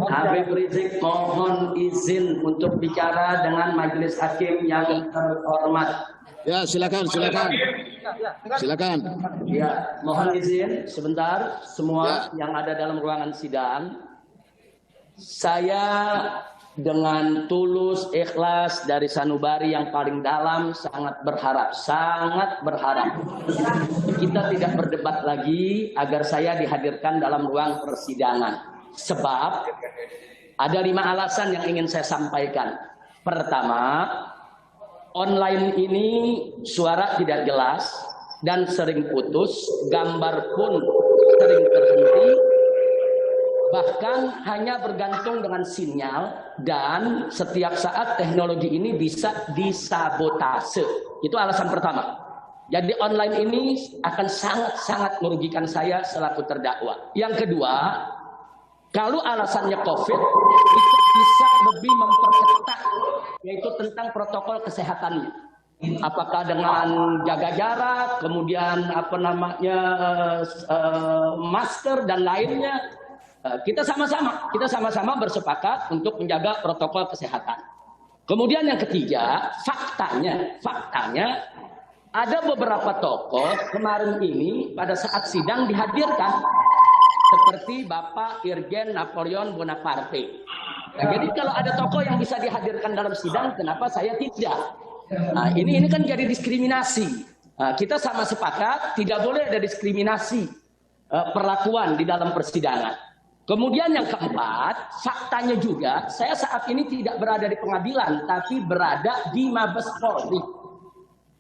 Habib Rizik mohon izin untuk bicara dengan majelis hakim yang terhormat. Ya, silakan. Ya, mohon izin sebentar semua yang ada dalam ruangan sidang. Saya dengan tulus, ikhlas dari sanubari yang paling dalam sangat berharap kita tidak berdebat lagi agar saya dihadirkan dalam ruang persidangan. Sebab ada 5 alasan yang ingin saya sampaikan. Pertama, online ini suara tidak jelas dan sering putus, gambar pun sering terhenti, bahkan hanya bergantung dengan sinyal, dan setiap saat teknologi ini bisa disabotase. Itu alasan pertama. Jadi online ini akan sangat-sangat merugikan saya selaku terdakwa. Yang kedua, kalau alasannya COVID, kita bisa lebih memperketat, yaitu tentang protokol kesehatannya. Apakah dengan jaga jarak, kemudian masker dan lainnya. Kita sama-sama bersepakat untuk menjaga protokol kesehatan. Kemudian yang ketiga, faktanya ada beberapa tokoh kemarin ini pada saat sidang dihadirkan, seperti Bapak Irjen Napoleon Bonaparte. Nah, jadi kalau ada tokoh yang bisa dihadirkan dalam sidang, kenapa saya tidak? Nah, ini kan jadi diskriminasi. Nah, kita sama sepakat tidak boleh ada diskriminasi perlakuan di dalam persidangan. Kemudian yang keempat, faktanya juga, saya saat ini tidak berada di pengadilan, tapi berada di Mabes Polri.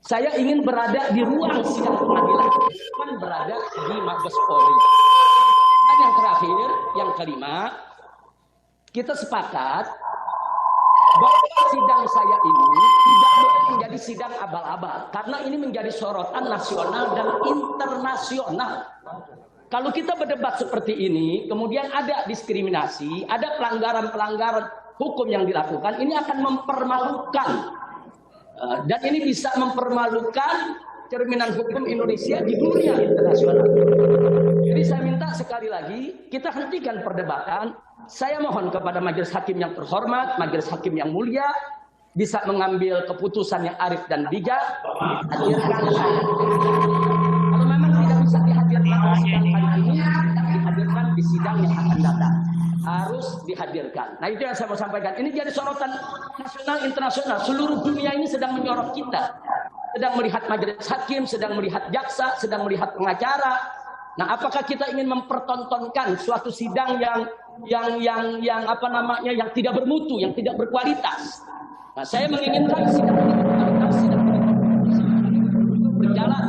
Saya ingin berada di ruang sidang pengadilan, bukan berada di Mabes Polri. Dan yang terakhir, yang kelima, kita sepakat bahwa sidang saya ini tidak boleh menjadi sidang abal-abal, karena ini menjadi sorotan nasional dan internasional. Kalau kita berdebat seperti ini, kemudian ada diskriminasi, ada pelanggaran-pelanggaran hukum yang dilakukan, ini akan mempermalukan. Dan ini bisa mempermalukan cerminan hukum Indonesia di dunia internasional. Jadi saya minta sekali lagi, kita hentikan perdebatan. Saya mohon kepada majelis hakim yang terhormat, majelis hakim yang mulia, bisa mengambil keputusan yang arif dan bijak, hadirkan saya. Kalau memang tidak bisa dihadirkan di sidang hari ini, dihadirkan di sidang yang akan datang. Harus dihadirkan. Nah, itu yang saya mau sampaikan. Ini jadi sorotan nasional internasional. Seluruh dunia ini sedang menyorot kita. Sedang melihat majelis hakim, sedang melihat jaksa, sedang melihat pengacara. Nah, apakah kita ingin mempertontonkan suatu sidang yang tidak bermutu, yang tidak berkualitas? Nah, saya menginginkan sidang ini berkualitas, sidang ini berjalan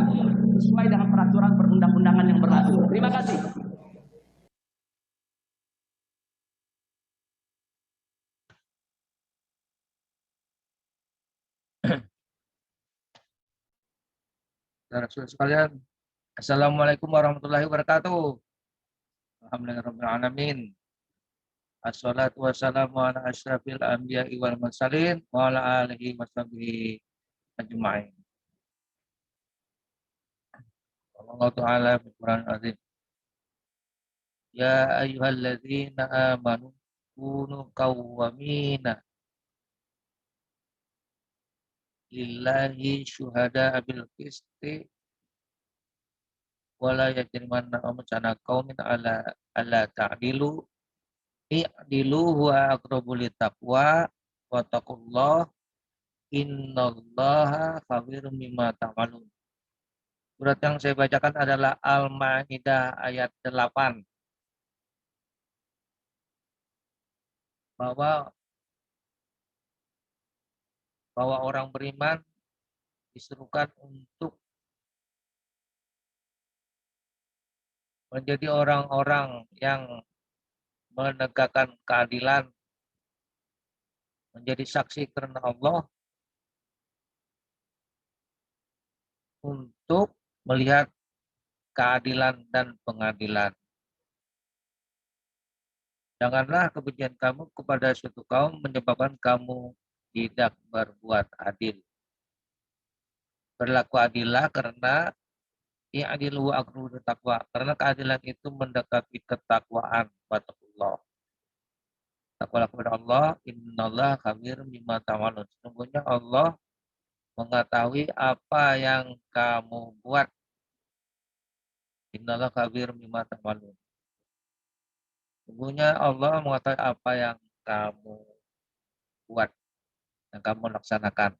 sesuai dengan peraturan perundang-undangan yang berlaku. Terima kasih. Saudara sekalian, Assalamualaikum warahmatullahi wabarakatuh. Alhamdulillahirrahmanirrahim. Assalatu wassalamu ala asyrafil anbiya'i wal mursalin wa ala alihi wa sahbihi ajma'in. Allah Ta'ala berquran azim. Ya ayyuhalladzina amanu kunu qawwamina lillahi syuhada bil qisti wala yajrimannakum sana qaumin ala ta'dilu i'dilu huwa aqrabu littaqwa wa taqullah innallaha khabirum bima ta'malun. Surat yang saya bacakan adalah Al-Maidah ayat 8. Bahwa orang beriman diserukan untuk menjadi orang-orang yang menegakkan keadilan, menjadi saksi karena Allah untuk melihat keadilan dan pengadilan. Janganlah kebencian kamu kepada suatu kaum menyebabkan kamu tidak berbuat adil. Berlaku adillah karena i'dilu aqrabu taqwa, karena keadilan itu mendekati ketakwaan, wattaqullah. Bertakwalah kepada Allah, innallaha khabirun bima ta'malun. Sesungguhnya Allah mengetahui apa yang kamu buat. Innallaha khabirun bima ta'malun. Sesungguhnya Allah mengetahui apa yang kamu buat, yang kamu laksanakan.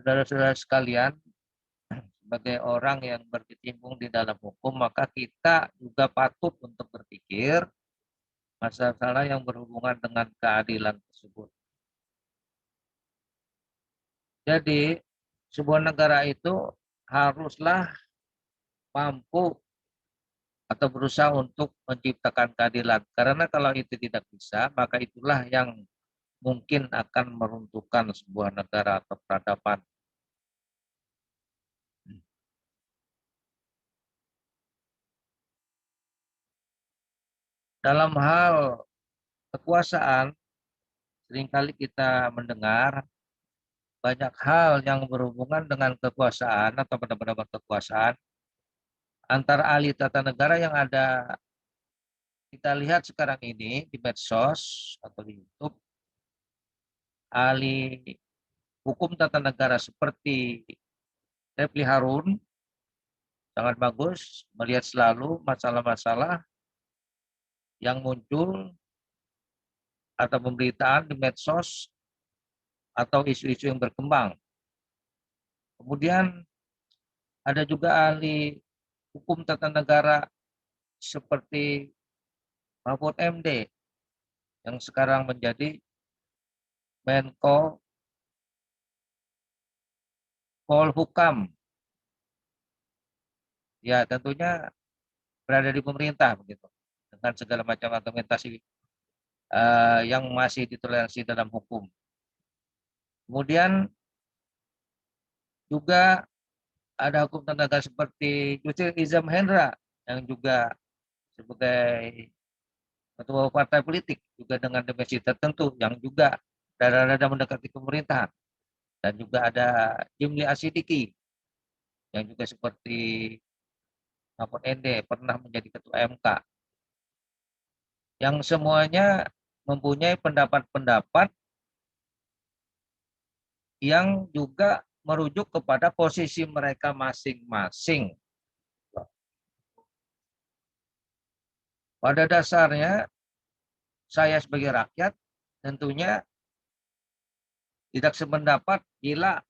Saudara-saudara sekalian, sebagai orang yang berkecimpung di dalam hukum, maka kita juga patut untuk berpikir masalah yang berhubungan dengan keadilan tersebut. Jadi, sebuah negara itu haruslah mampu atau berusaha untuk menciptakan keadilan. Karena kalau itu tidak bisa, maka itulah yang mungkin akan meruntuhkan sebuah negara atau peradaban. Dalam hal kekuasaan, seringkali kita mendengar banyak hal yang berhubungan dengan kekuasaan atau pendapat kekuasaan antara ahli tata negara yang ada kita lihat sekarang ini di medsos atau di YouTube, ahli hukum tata negara seperti Refli Harun sangat bagus melihat selalu masalah-masalah yang muncul atau pemberitaan di medsos atau isu-isu yang berkembang. Kemudian ada juga ahli hukum tata negara seperti Mahfud MD yang sekarang menjadi Menko Polhukam. Ya, tentunya berada di pemerintah begitu. Dengan segala macam argumentasi yang masih ditoleransi dalam hukum. Kemudian juga ada hukum tata negara seperti Yusril Iza Mahendra yang juga sebagai ketua partai politik juga dengan dimensi tertentu yang juga rada-rada mendekati pemerintahan. Dan juga ada Jimli Asidiki yang juga seperti Mahfud MD pernah menjadi ketua MK. Yang semuanya mempunyai pendapat-pendapat yang juga merujuk kepada posisi mereka masing-masing. Pada dasarnya, saya sebagai rakyat tentunya tidak sependapat bila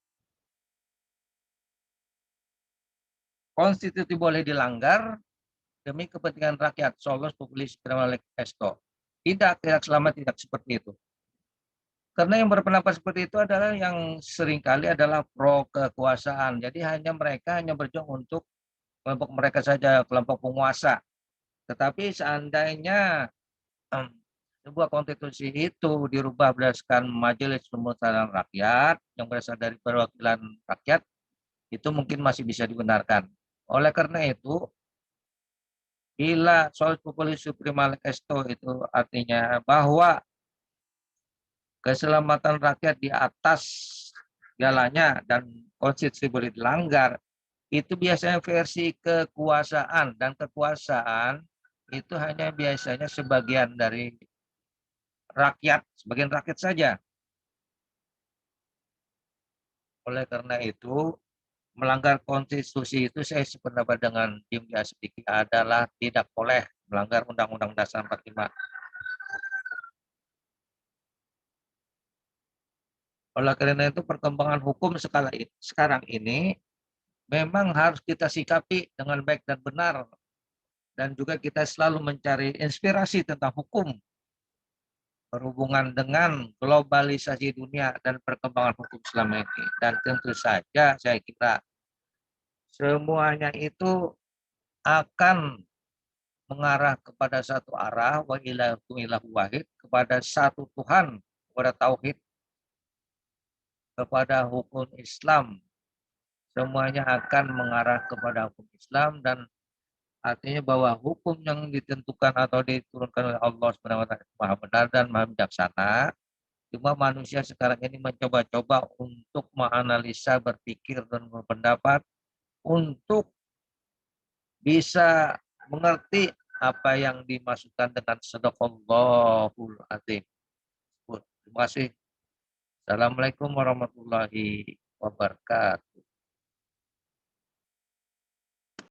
konstitusi boleh dilanggar demi kepentingan rakyat. Solus populis prima lex esto. Tidak seperti itu. Karena yang berpendapat seperti itu adalah yang seringkali adalah pro kekuasaan. Jadi mereka hanya berjuang untuk kelompok mereka saja, kelompok penguasa. Tetapi seandainya sebuah konstitusi itu dirubah berdasarkan majelis permusyawaratan rakyat yang berasal dari perwakilan rakyat, itu mungkin masih bisa dibenarkan. Oleh karena itu, bila solus populis prima lex esto itu artinya bahwa keselamatan rakyat di atas segalanya dan konstitusi boleh dilanggar, itu biasanya versi kekuasaan, dan kekuasaan itu hanya biasanya sebagian dari rakyat, sebagian rakyat saja. Oleh karena itu, melanggar konstitusi itu saya sependapat dengan Jimli Asidiki adalah tidak boleh melanggar Undang-Undang Dasar 45. Oleh karena itu perkembangan hukum sekarang ini memang harus kita sikapi dengan baik dan benar. Dan juga kita selalu mencari inspirasi tentang hukum berhubungan dengan globalisasi dunia dan perkembangan hukum selama ini. Dan tentu saja saya kira semuanya itu akan mengarah kepada satu arah, wa ilahu wahid, kepada satu Tuhan, kepada tauhid, kepada hukum Islam. Semuanya akan mengarah kepada hukum Islam, dan artinya bahwa hukum yang ditentukan atau diturunkan oleh Allah SWT maha benar dan maha bijaksana. Cuma manusia sekarang ini mencoba-coba untuk menganalisa, berpikir, dan berpendapat untuk bisa mengerti apa yang dimaksudkan dengan sadaqallahul adzim. Terima kasih. Assalamualaikum warahmatullahi wabarakatuh.